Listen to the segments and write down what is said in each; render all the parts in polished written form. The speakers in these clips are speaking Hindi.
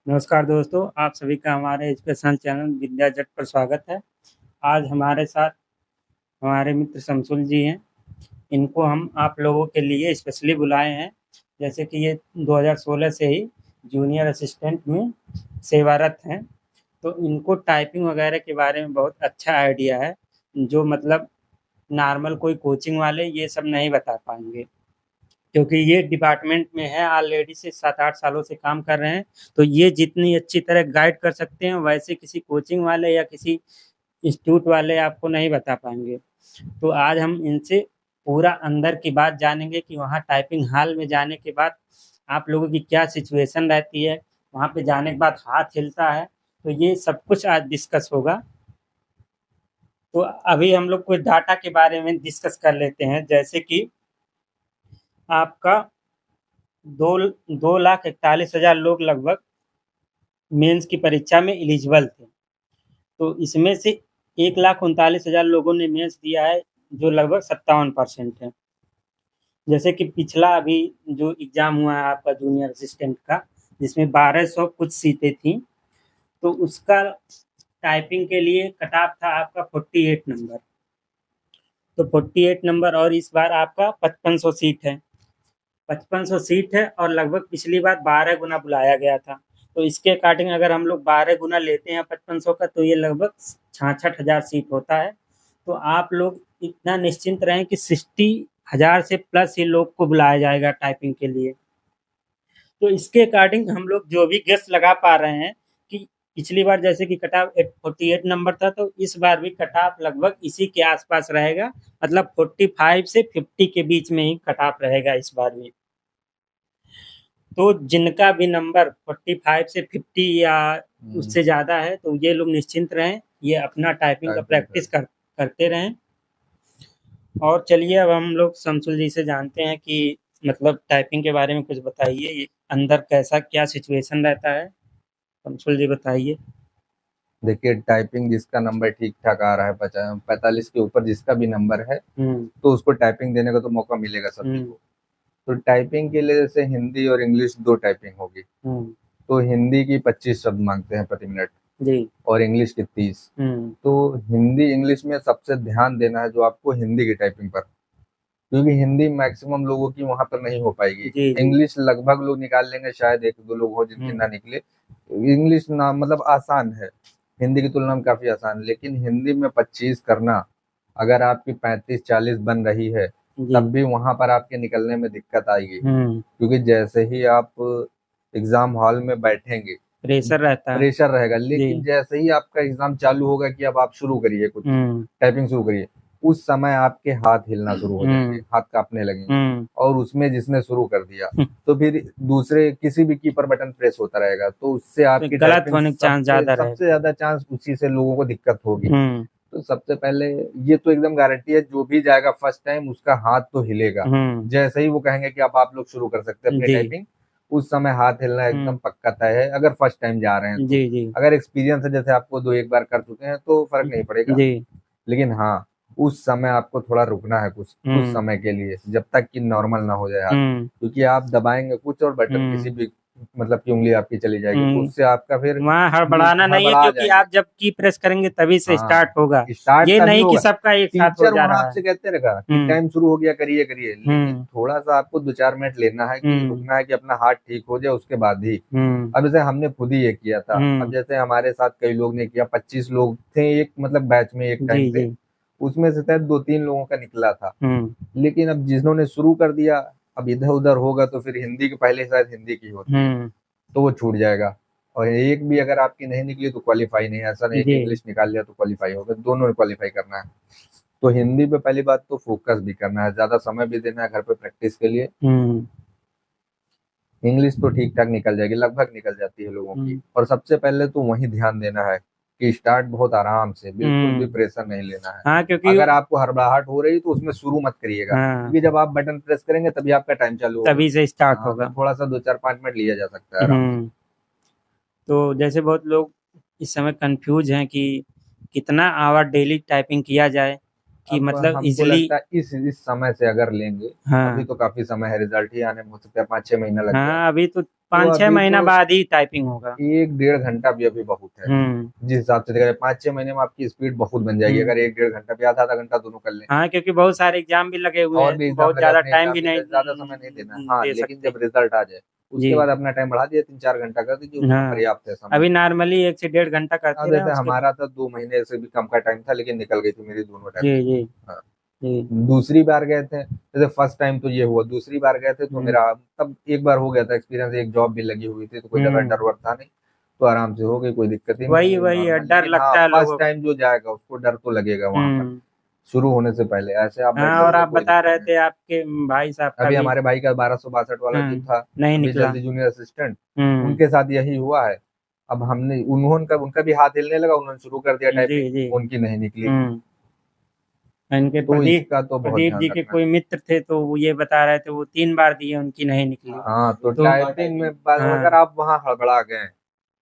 नमस्कार दोस्तों, आप सभी का हमारे एजुकेशन चैनल विद्या जट पर स्वागत है। आज हमारे साथ हमारे मित्र शमसुल जी हैं। इनको हम आप लोगों के लिए स्पेशली बुलाए हैं। जैसे कि ये 2016 से ही जूनियर असिस्टेंट में सेवारत हैं, तो इनको टाइपिंग वगैरह के बारे में बहुत अच्छा आइडिया है, जो मतलब नॉर्मल कोई कोचिंग वाले ये सब नहीं बता पाएंगे। क्योंकि ये डिपार्टमेंट में है, ऑलरेडी से 7-8 सालों से काम कर रहे हैं। तो ये जितनी अच्छी तरह गाइड कर सकते हैं, वैसे किसी कोचिंग वाले या किसी इंस्टीट्यूट वाले आपको नहीं बता पाएंगे। तो आज हम इनसे पूरा अंदर की बात जानेंगे कि वहाँ टाइपिंग हॉल में जाने के बाद आप लोगों की क्या सिचुएशन रहती है, वहाँ पे जाने के बाद हाथ हिलता है। तो ये सब कुछ आज डिस्कस होगा। तो अभी हम लोग कुछ डाटा के बारे में डिस्कस कर लेते हैं। जैसे कि आपका 2,41,000 लोग लगभग मेंस की परीक्षा में एलिजिबल थे। तो इसमें से 1,39,000 लोगों ने मेंस दिया है, जो लगभग 57% है। जैसे कि पिछला अभी जो एग्जाम हुआ है आपका जूनियर असिस्टेंट का, जिसमें 1200 कुछ सीटें थी, तो उसका टाइपिंग के लिए कट ऑफ था आपका 48 नंबर। तो 48 नंबर, और इस बार आपका 5500 सीट है। 5500 सीट है और लगभग पिछली बार 12 गुना बुलाया गया था। तो इसके अकॉर्डिंग अगर हम लोग 12 गुना लेते हैं 5500 का, तो ये लगभग 66,000 सीट होता है। तो आप लोग इतना निश्चिंत रहें कि 60,000 से प्लस ही लोग को बुलाया जाएगा टाइपिंग के लिए। तो इसके अकॉर्डिंग हम लोग जो भी गेस लगा पा रहे हैं कि पिछली बार जैसे कि कट ऑफ 48 नंबर था, तो इस बार भी कट ऑफ लगभग इसी के आसपास रहेगा। मतलब 45 से 50 के बीच में ही कट ऑफ रहेगा इस बार भी। तो जिनका भी नंबर 45 से 50 या उससे ज़्यादा है, तो ये लोग निश्चिंत रहें, ये अपना टाइपिंग का प्रैक्टिस करते रहें। और चलिए अब हम लोग शमसुल जी से जानते हैं कि मतलब टाइपिंग के बारे में कुछ बताइए, ये अंदर कैसा क्या सिचुएशन रहता है। शमसुल जी बताइए। देखिए, टाइपिंग जिसका नंबर ठीक ठाक आ रहा है 45 के ऊपर जिसका भी नंबर है, तो उसको टाइपिंग देने का तो मौका मिलेगा सभी को। तो टाइपिंग के लिए जैसे हिंदी और इंग्लिश दो टाइपिंग होगी। तो हिंदी की 25 शब्द मांगते हैं प्रति मिनट जी। और इंग्लिश की 30। तो हिंदी इंग्लिश में सबसे ध्यान देना है जो आपको हिंदी की टाइपिंग पर, क्योंकि हिंदी मैक्सिमम लोगों की वहां पर नहीं हो पाएगी। जी जी। इंग्लिश लगभग लोग निकाल लेंगे, शायद एक दो लोग हो जिनकी ना निकले। इंग्लिश ना मतलब आसान है, हिंदी की तुलना में काफी आसान, लेकिन हिंदी में 25 करना, अगर आपकी 35-40 बन रही है, जी। तब भी वहां पर आपके निकलने में दिक्कत आएगी। हम्म। क्योंकि जैसे ही आप एग्जाम हॉल में बैठेंगे, प्रेशर रहता है। प्रेशर रहेगा, जी। लेकिन जैसे ही आपका एग्जाम चालू होगा कि अब आप शुरू करिए कुछ हम्म। टाइपिंग शुरू करिए, उस समय आपके हाथ हिलना शुरू हो जाएंगे, हम्म। हाथ कांपने लगेंगे। हम्म। और उसमें जिसने शुरू कर दिया, तो फिर दूसरे किसी भी की पर बटन प्रेस होता रहेगा, तो उससे तो आपकी गलत टाइपिंग होने का चांस सबसे ज्यादा सबसे रहेगा। ज्यादा चांस उसी से लोगों को दिक्कत होगी। हम्म। तो सबसे पहले ये तो एकदम गारंटी है, जो भी जाएगा फर्स्ट टाइम उसका हाथ तो हिलेगा। हम्म। जैसे ही वो कहेंगे कि अब आप लोग शुरू कर सकते हैं अपनी जी। टाइपिंग, उस समय हाथ हिलना एकदम हम्म। पक्का तय है, अगर फर्स्ट टाइम जा रहे हैं तो। जी जी। अगर एक्सपीरियंस है, जैसे आपको दो एक बार कर चुके हैं, तो फर्क नहीं पड़ेगा। जी। लेकिन हाँ, उस समय आपको थोड़ा रुकना है, कुछ हम्म। समय के लिए, जब तक कि नॉर्मल ना हो जाए हाथ। हम्म। क्योंकि आप दबाएंगे कुछ और बटन किसी हम्म। भी मतलब की उंगली आपकी चली जाएगी, तो उससे आपका फिर वहाँ हड़बड़ाना नहीं है, हड़बड़ा क्योंकि जाएंगे। आप जब की प्रेस करेंगे तभी से स्टार्ट हाँ, होगा। स्टार्ट ये तभी नहीं कि होगा। सबका एक साथ हो टीचर जा वहां रहा है। आपसे कहते रहेगा कि हम्म। टाइम शुरू हो गया, करिए करिए, लेकिन हम्म। थोड़ा सा आपको 2-4 मिनट लेना है, कि हम्म। रुकना है, कि अपना हाथ ठीक हो जाए उसके बाद ही। हम्म। अब जैसे हमने खुद ही ये किया था, अब हम्म। जैसे हमारे साथ कई लोग ने किया, 25 लोग थे एक मतलब बैच में एक टाइम जी पे। जी। उसमें से शायद 2-3 लोगों का निकला था। हम्म। लेकिन अब जिन्होंने शुरू कर दिया, अब इधर उधर होगा तो फिर हिंदी के पहले शायद हिंदी की होती है, हम्म। तो वो छूट जाएगा। और एक भी अगर आपकी नहीं निकली तो क्वालिफाई नहीं है, ऐसा नहीं कि जी। इंग्लिश निकाल लिया तो क्वालिफाई होगा, दोनों क्वालिफाई करना है। तो हिंदी पे पहली बात तो फोकस भी करना है, ज्यादा समय भी देना है घर पे प्रैक्टिस के लिए। हम्म। इंग्लिश तो ठीक ठाक निकल जाएगी, लगभग निकल जाती है लोगों की। हम्म। और सबसे पहले तो वही ध्यान देना है कि स्टार्ट बहुत आराम से, बिल्कुल भी हम्म। प्रेशर नहीं लेना है। हाँ, क्योंकि अगर आपको हड़बड़ाहट हो रही तो उसमें शुरू मत करिएगा, हाँ, क्योंकि जब आप बटन प्रेस करेंगे तभी आपका टाइम चालू होगा। तभी से स्टार्ट हाँ, तो होगा। थोड़ा सा 2-4-5 मिनट लिया जा सकता है आराम से। हम्म। तो जैसे बहुत लोग इस समय कंफ्यूज हैं कि कितना आवर डेली टाइपिंग किया जाए कि अब मतलब हमको इजीली। लगता है इस समय से अगर लेंगे, अभी हाँ। तो काफी समय है, रिजल्ट ही आने में हो सकता है 5-6 महीना लग जाए। हाँ, अभी तो 5-6 अभी महीना तो बाद ही टाइपिंग होगा। 1-1.5 घंटा भी अभी बहुत है। जिस हिसाब से देखा जाए 5-6 महीने में आपकी स्पीड बहुत बन जाएगी, अगर 1-1.5 घंटा भी आधा घंटा दोनों कर लें। हाँ, क्योंकि बहुत सारे एग्जाम भी लगे हुए और हैं, भी तो एग्जाम बहुत लगे, ज्यादा अपने टाइम एग्जाम भी भी नहीं ज्यादा समय नहीं देना। हाँ, दे लेकिन सकते। जब रिजल्ट आ जाए उसके जी। बाद अपना टाइम बढ़ा दिया, 3-4 घंटा कर दीजिए, उतना हाँ, पर्याप्त है समय। अभी नॉर्मली 1 से 1.5 घंटा करते अब रहे जैसे उसके हमारा तो 2 महीने से भी कम का टाइम था, लेकिन निकल गई थी मेरी दोनों जी, टाइपिंग। जी, हाँ, जी। दूसरी बार गए थे, जैसे फर्स्ट टाइम तो ये हुआ, दूसरी बार गए थे तो हुँ, मेरा तब एक बार हो गया था एक्सपीरियंस, एक जॉब भी लगी हुई थी, तो कोई ज्यादा हुँ। डर वर था नहीं, तो आराम से हो गई, कोई दिक्कत ही नहीं वही, हुई, वही है, नॉर्मल। डर लेकिन हाँ, लगता है फर्स्ट लोगों को। टाइम जो जाएगा उसको डर तो लगेगा वहां पर, हुँ। शुरू होने से पहले। ऐसे आप बैठ हाँ, और जाओगे आप कोई बता दिक्कत रहे नहीं। थे आपके भाई साहब का अभी भी। हमारे भाई का 1262 वाला जो था, नहीं अभी निकला। जल्दी जूनियर असिस्टेंट, हुँ। उनके साथ यही हुआ है। अब हमने उन्होंने उनका भी हाथ हिलने लगा, उन्होंने शुरू कर दिया जी, टाइपिंग, जी। उनकी नहीं निकली। हुँ। इनके तो प्रदीप इसका तो बहुत प्रदीप ध्यान जी के रखना है। कोई मित्र थे, तो वो ये बता रहे थे वो 3 बार दिए, उनकी नहीं निकली। हाँ, तो तो टाइपिंग में अगर हाँ, आप वहां हड़बड़ा गए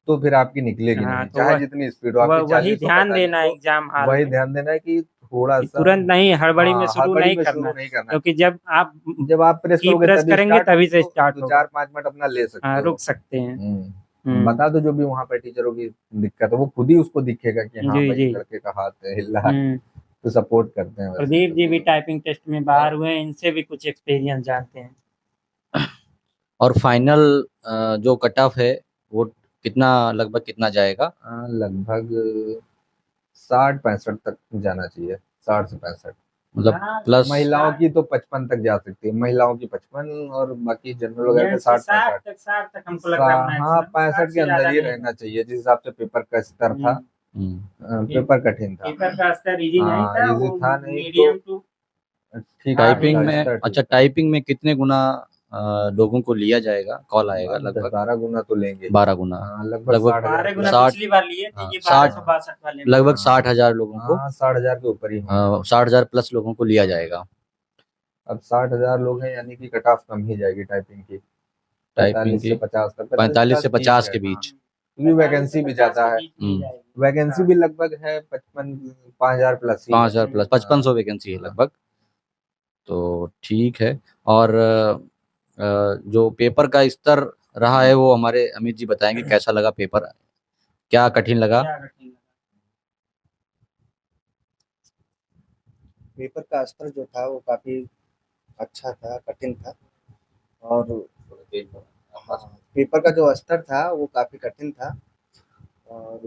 तो फिर आपकी निकलेगी हाँ, नहीं, तो चाहे जितनी स्पीड हो आपकी, वही 40 हो ध्यान 45 देना है हो। एग्ज़ाम हॉल वही में, ध्यान देना है कि थोड़ा कि सा, तुरंत नहीं हड़बड़ी में हाँ, शुरू हड़बड़ी नहीं में करना शुरू है, नहीं करना है। क्योंकि जब आप जब आप प्रेस की करोगे प्रेस तभी करेंगे स्टार्ट तभी होगी, से तो स्टार्ट दो होगा। चार 5 मिनट अपना ले सकते हाँ, हो। रुक सकते हैं। हुँ। बता दो जो भी वहां पर टीचरों की दिक्कत है, वो खुद ही उसको दिखेगा कि हाँ जी, भाई जी। लड़के का हाथ हिल रहा है, हुँ। तो सपोर्ट करते हैं वैसे प्रदीप सब जी भी चीजों में। टाइपिंग टेस्ट में बाहर हुए हैं, इनसे भी कुछ एक्सपीरियंस जानते हैं। और फाइनल जो कट ऑफ है वो कितना, लगभग कितना जाएगा? लगभग 60-65 तक जाना चाहिए, 60 से 65। मतलब हाँ, प्लस महिलाओं की तो 55 तक जा सकती है, महिलाओं की 55, और बाकी जनरल वगैरह का जेंट्स की 60-65। 60 तक हमको लग रहा है हाँ, मैक्सिमम, 60 65 के से अंदर ज़्यादा ही नहीं रहना होगा। चाहिए, जिस हिसाब से पेपर का स्तर था। हम्म, पेपर कठिन था। पेपर का स्तर इजी नहीं हाँ, था, इजी वो था नहीं तो मीडियम टू ठीक था ठाक भी। टाइपिंग था, में, स्तर ठीक अच्छा था। टाइपिंग में कितने गुना लोगों को लिया जाएगा, कॉल आएगा? अब लगभग 10-12 गुना तो लेंगे। 12 गुना, हाँ, लगभग लगभग 60,000 12 गुना प्लस। 60, पिछली बार लिए थे, हाँ ये 60, 1262 वाले में। लगभग हाँ, 60,000 लोगों को, हाँ, 60,000 के ऊपर ही होंगे। 60,000 प्लस लोगों को लिया जाएगा। अब 60,000 लोग हैं, यानी कि कट ऑफ कम ही जाएगी टाइपिंग की, टाइपिंग 45 की से 50 तक। 45 से 50 50 ठीक के है, हाँ, बीच। क्योंकि वैकेंसी भी ज्यादा है। हम्म, वैकेंसी भी लगभग है 5,000 प्लस ही है। 5,000 प्लस, 5500 वैकेंसी है हाँ। लगभग। तो ठीक है। और जो पेपर का स्तर रहा है वो हमारे अमित जी बताएंगे, कैसा लगा पेपर, क्या कठिन लगा? पेपर का स्तर जो था वो काफ़ी अच्छा था, कठिन था। और हाँ, पेपर का जो स्तर था वो काफ़ी कठिन था। और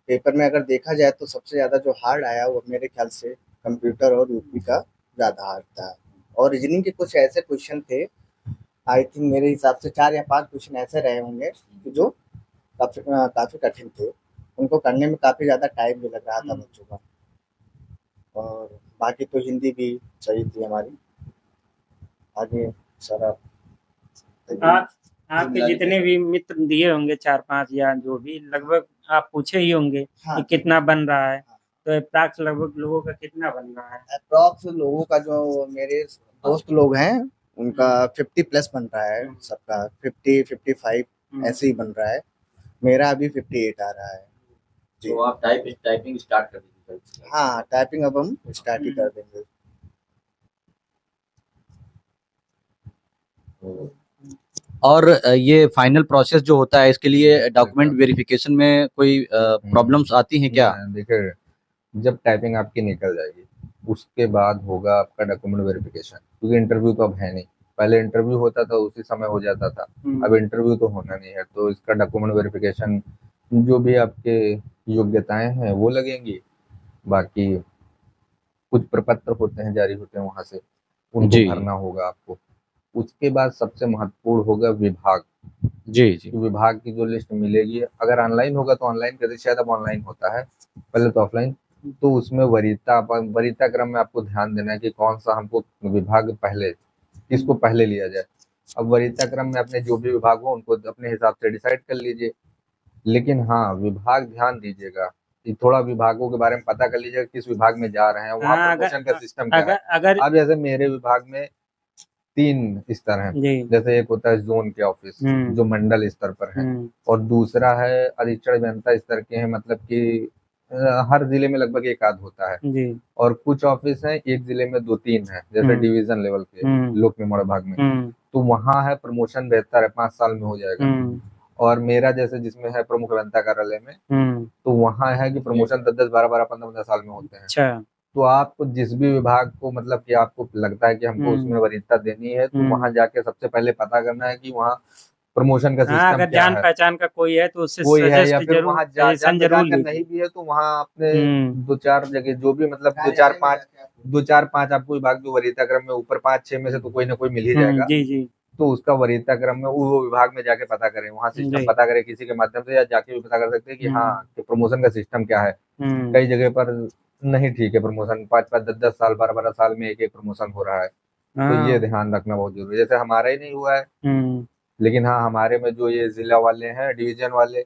पेपर में अगर देखा जाए तो सबसे ज़्यादा जो हार्ड आया वो मेरे ख्याल से कंप्यूटर और यूपी का ज़्यादा हार्ड था। और रीजनिंग के कुछ ऐसे क्वेश्चन थे, आई थिंक मेरे हिसाब से 4 या 5 क्वेश्चन ऐसे रहे होंगे कि जो काफ़ी कठिन थे। उनको करने में काफ़ी ज़्यादा टाइम भी लग रहा था बच्चों का। और बाकी तो हिंदी भी सही थी हमारी। आगे सर आप आप आपके जितने भी मित्र दिए होंगे 4-5 या जो भी, लगभग आप पूछे ही होंगे हाँ, कि कितना बन रहा है, तो एप्रॉक्स लगभग लोगों का कितना बन रहा है? अप्रॉक्स लोगों का जो मेरे दोस्त लोग हैं उनका 50 प्लस बन रहा है, सबका 50-55 ऐसे ही बन रहा है। मेरा अभी 58 आ रहा है जी। तो आप टाइपिंग स्टार्ट कर दीजिए। हाँ, टाइपिंग अब हम स्टार्ट ही कर देंगे। और ये फाइनल प्रोसेस जो होता है इसके लिए डॉक्यूमेंट वेरिफिकेशन में कोई प्रॉब्लम्स आती हैं क्या? देखिए, जब टाइपिंग आपकी निकल जाएगी उसके बाद होगा आपका डॉक्यूमेंट वेरिफिकेशन, क्योंकि इंटरव्यू तो अब है नहीं। पहले इंटरव्यू होता था उसी समय हो जाता था, अब इंटरव्यू तो होना नहीं है, तो इसका डॉक्यूमेंट वेरिफिकेशन जो भी आपके योग्यताएं हैं वो लगेंगी। बाकी कुछ प्रपत्र होते हैं, जारी होते हैं वहां से, उनको जी भरना होगा आपको। उसके बाद सबसे महत्वपूर्ण होगा विभाग। जी जी। विभाग की जो लिस्ट मिलेगी, अगर ऑनलाइन होगा तो ऑनलाइन कर दीजिए, शायद अब ऑनलाइन होता है, पहले तो ऑफलाइन। तो उसमें वरीयता क्रम में आपको ध्यान देना है कि कौन सा हमको विभाग पहले, किसको पहले लिया जाए। अब वरीयता क्रम में अपने जो भी विभाग हो उनको अपने हिसाब से डिसाइड कर लीजिए। लेकिन हाँ, विभाग ध्यान दीजिएगा कि थोड़ा विभागों के बारे में पता कर लीजिएगा, किस विभाग में जा रहे हैं, वहाँ हाँ, प्रमोशन का सिस्टम क्या है। अगर अब जैसे मेरे विभाग में 3 स्तर हैं, जी। जैसे एक होता है जोन के ऑफिस जो मंडल स्तर पर है, और दूसरा है अधीक्षण अभियंता स्तर के हैं, मतलब कि हर जिले में लगभग एक आध होता है। जी। और कुछ ऑफिस हैं एक जिले में 2-3 हैं, जैसे डिवीजन लेवल के लोक निर्माण विभाग में। तो वहाँ है प्रमोशन बेहतर है, 5 साल में हो जाएगा। और मेरा जैसे जिसमें है प्रमुख अभियंता कार्यालय में, तो वहाँ है कि प्रमोशन 10-10, 12-12, 15-15 साल में होते हैं। अच्छा। तो आपको जिस भी विभाग को मतलब कि आपको लगता है कि हमको उसमें वरीयता देनी है, तो वहाँ जाके सबसे पहले पता करना है कि वहाँ प्रमोशन का हाँ, सिस्टम अगर क्या जान है। पहचान का कोई है तो उससे कोई है, या सजेस्ट फिर जरूर, वहाँ सजेशन जान जरूर पहचान का लीजिए। नहीं भी है तो वहाँ आपने हम्म 2-4 जगह जो भी मतलब 2-4-5 आपको विभाग जो वरीयता क्रम में ऊपर 5-6 में से तो कोई ना कोई मिल ही जाएगा। जी जी तो उसका वरीयता क्रम में वो विभाग में जाके पता करें, वहाँ सिस्टम जी। पता करें किसी के माध्यम से, या जाके भी पता कर सकते हैं कि हाँ कि प्रमोशन का सिस्टम क्या है। हम्म कई जगह पर नहीं ठीक है प्रमोशन, 5-5, 10-10 साल, 12-12 साल में एक प्रमोशन हो रहा है। तो ये हाँ। ध्यान रखना बहुत जरूरी है। जैसे हमारा ही नहीं हुआ है, हम्म लेकिन हाँ हमारे में जो ये जिला वाले हैं, डिवीजन वाले,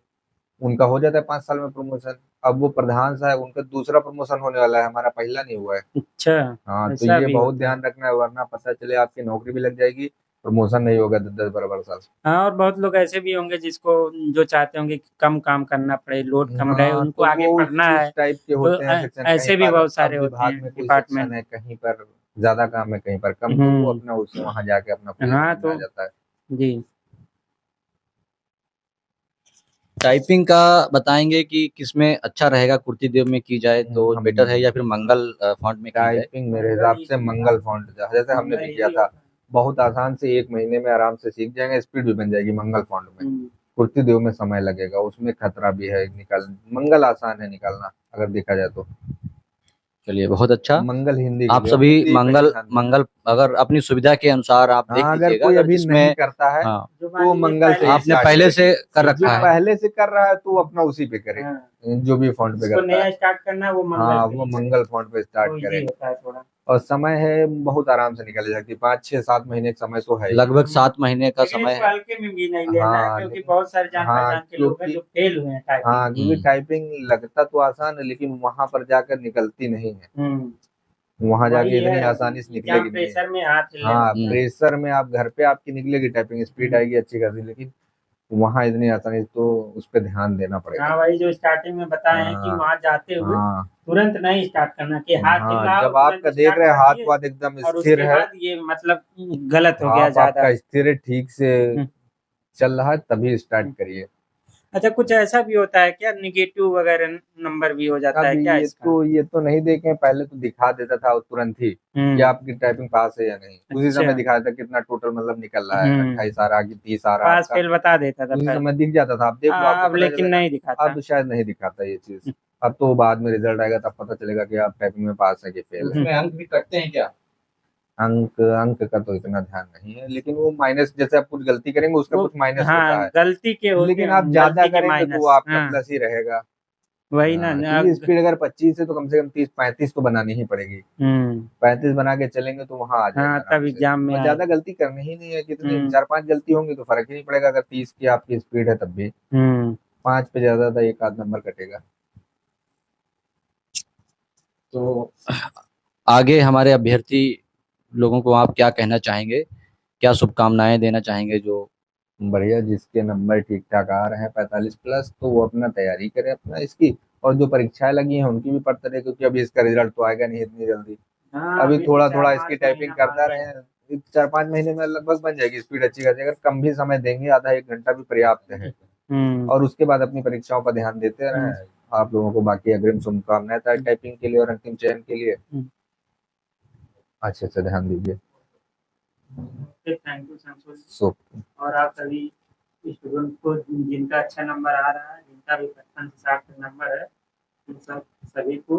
उनका हो जाता है 5 साल में प्रमोशन। अब वो प्रधान साहब, उनका दूसरा प्रमोशन होने वाला है, हमारा पहला नहीं हुआ है। अच्छा, हाँ, तो ऐसा ये भी बहुत होता है। ध्यान रखना है, वरना पता चले आपकी नौकरी भी लग जाएगी, प्रमोशन नहीं होगा 10-10, 12-12 साल। हाँ, और बहुत लोग ऐसे भी होंगे जिसको जो चाहते होंगे कि कम काम करना पड़े, लोड कम रहे, हाँ, उनको तो आगे वो पढ़ना है। उस टाइप के तो होते हैं सेक्शन, कहीं ऐसे भी पर बहुत अब सारे होते विभाग हैं में कोई सेक्शन डिपार्टमेंट। है, कहीं पर ज्यादा काम है, कहीं पर कम, तो वो हम्म अपना उससे वहां जाके अपना हाँ पोजीशन में आ तो जाता है। जी। टाइपिंग का बताएंगे कि किसमें अच्छा रहेगा, कुर्ती देव में की जाए तो हम बेटर है या फिर मंगल फॉन्ट में की जाए? टाइपिंग मेरे हिसाब से मंगल फॉन्ट, जैसे हमने भी किया था, बहुत आसान से 1 महीने में आराम से सीख जाएंगे, स्पीड भी बन जाएगी मंगल फॉन्ट में। कुर्ती देव में समय लगेगा, उसमें खतरा भी है निकाल, मंगल आसान है निकालना अगर देखा जाए तो। चलिए, बहुत अच्छा। मंगल हिंदी के आप लिए, और सभी हिंदी पे ही मंगल ध्यान देना। मंगल अगर अपनी सुविधा के अनुसार आप देख हाँ, अगर लीजिएगा, कोई अगर अभी नहीं जिसमें करता है हाँ जो तो वो मंगल से ही आपने स्टार्ट पहले करे। से कर जो रखा है। पहले से कर रहा है तो वो अपना उसी पे करे, जो भी फॉन्ट पे जिसको करता नया है। स्टार्ट करना है वो मंगल हाँ, पे वो ही करे। मंगल फॉन्ट पे स्टार्ट तो करे। ये होता है थोड़ा। और समय है, बहुत आराम से निकल जाती, 5-6-7 महीने का समय तो है ही। लगभग 7 महीने का लेकिन समय इसको है। हल्के में भी नहीं लेना है, हाँ क्योंकि लेकिन, बहुत सारे जान हाँ पहचान के लोग हैं क्योंकि, जो फेल हुए हैं टाइपिंग हाँ में। क्योंकि टाइपिंग लगता तो आसान है, लेकिन वहां पर जाकर निकलती नहीं है। वहां जाके वही इतनी है, आसानी से एग्जाम निकलेगी नहीं। प्रेशर में हाथ हिलने हाँ, लगता है। प्रेशर में आप घर पे आपकी निकलेगी टाइपिंग, स्पीड आएगी अच्छी खासी, लेकिन वहाँ इतनी आसानी से, तो उस पर ध्यान देना हाँ, पड़ेगा। वही जो स्टार्टिंग में बताए हैं कि हाँ, वहां जाते हुए हाँ, तुरंत नहीं स्टार्ट करना, कि हाथ हिल हाँ, रहा हो जब तुरंत आपका देख स्टार्ट रहे हैं कर हाथ दिए, वाथ एकदम और स्थिर उसके है, बाद ये मतलब गलत हो गया हाथ ज्यादा। आपका स्थिर है, ठीक से हम्म, चल रहा है, तभी स्टार्ट करिए। अच्छा, कुछ ऐसा भी होता है क्या, निगेटिव वगैरह नंबर भी हो जाता अब है क्या इसका? ये तो नहीं देखे, पहले तो दिखा देता था तुरंत ही कि आपकी टाइपिंग पास है या नहीं, उसी अच्छा। समय दिखा देता कितना टोटल मतलब निकल रहा है, 28 आ रहा कि 30 आ रहा पास आपका, फेल बता देता था उसी पहले। समय दिख जाता था, आप देख लो आपको अब पता लेकिन चलेगा। नहीं दिखाता। अब शायद नहीं दिखाता ये चीज, अब तो बाद में रिजल्ट आएगा तब पता चलेगा कि आप टाइपिंग में पास है कि फेल है। उसमें अंक भी कटते हैं क्या? अंक अंक का तो इतना ध्यान नहीं है, लेकिन वो माइनस, जैसे आप कुछ गलती करेंगे उसका वो कुछ माइनस हाँ, होता है, गलती के होते लेकिन हैं, आप ज्यादा गलती के करेंगे तो वो माइनस। आपका हाँ, प्लस ही रहेगा। वही ना। हाँ, क्योंकि स्पीड अगर 25 है तो कम से कम 30-35 तो बनानी ही पड़ेगी। 35 बना के चलेंगे तो वहां आ जाएगा हाँ, आराम तब से। एग्जाम में और ज्यादा आएगा। गलती करनी ही नहीं है, कितनी हम्म 4-5 गलती होंगी तो फर्क ही नहीं पड़ेगा, अगर 30 की आपकी स्पीड है तब भी हम्म 5 पे ज्यादा था, एक आध नंबर कटेगा। तो आगे हमारे अभ्यर्थी लोगों को आप क्या कहना चाहेंगे, क्या शुभकामनाएं देना चाहेंगे? जो बढ़िया, जिसके नंबर ठीक ठाक आ रहे हैं 45 प्लस, तो वो अपना तैयारी करे अपना इसकी, और जो परीक्षाएं लगी हैं उनकी भी पढ़ते रहे, क्योंकि अभी इसका रिजल्ट तो आएगा नहीं इतनी जल्दी। हाँ, अभी अभी तो थोड़ा थोड़ा 4-5 इसकी टाइपिंग महीना करता बाकी है। रहे, 4-5 महीने में लगभग बन जाएगी स्पीड अच्छी खासी, अगर कम भी समय देंगे, आधा 1 घंटा भी पर्याप्त है। और उसके बाद अपनी परीक्षाओं पर ध्यान देते रहें। आप लोगों को बाकी अग्रिम शुभकामनाएं टाइपिंग के लिए और अंतिम चयन के लिए। अच्छे से ध्यान दीजिए। थैंक यू संतोष। सो और आप सभी स्टूडेंट को जिनका अच्छा नंबर आ रहा है, जिनका भी 55 से 60 नंबर है, उन सभी को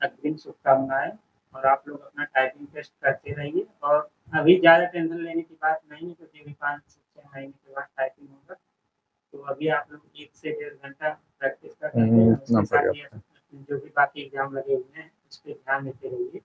अग्रिम शुभकामनाएं। और आप लोग अपना टाइपिंग टेस्ट करते रहिए, और अभी ज़्यादा टेंशन लेने की बात नहीं है, क्योंकि अभी 5-6 महीने के बाद टाइपिंग होगा। तो अभी आप लोग 1 से 1.5 घंटा प्रैक्टिस कर सकते हैं, उसके साथ ही जो भी बाकी एग्जाम लगे हुए हैं उस पर ध्यान देते रहिए।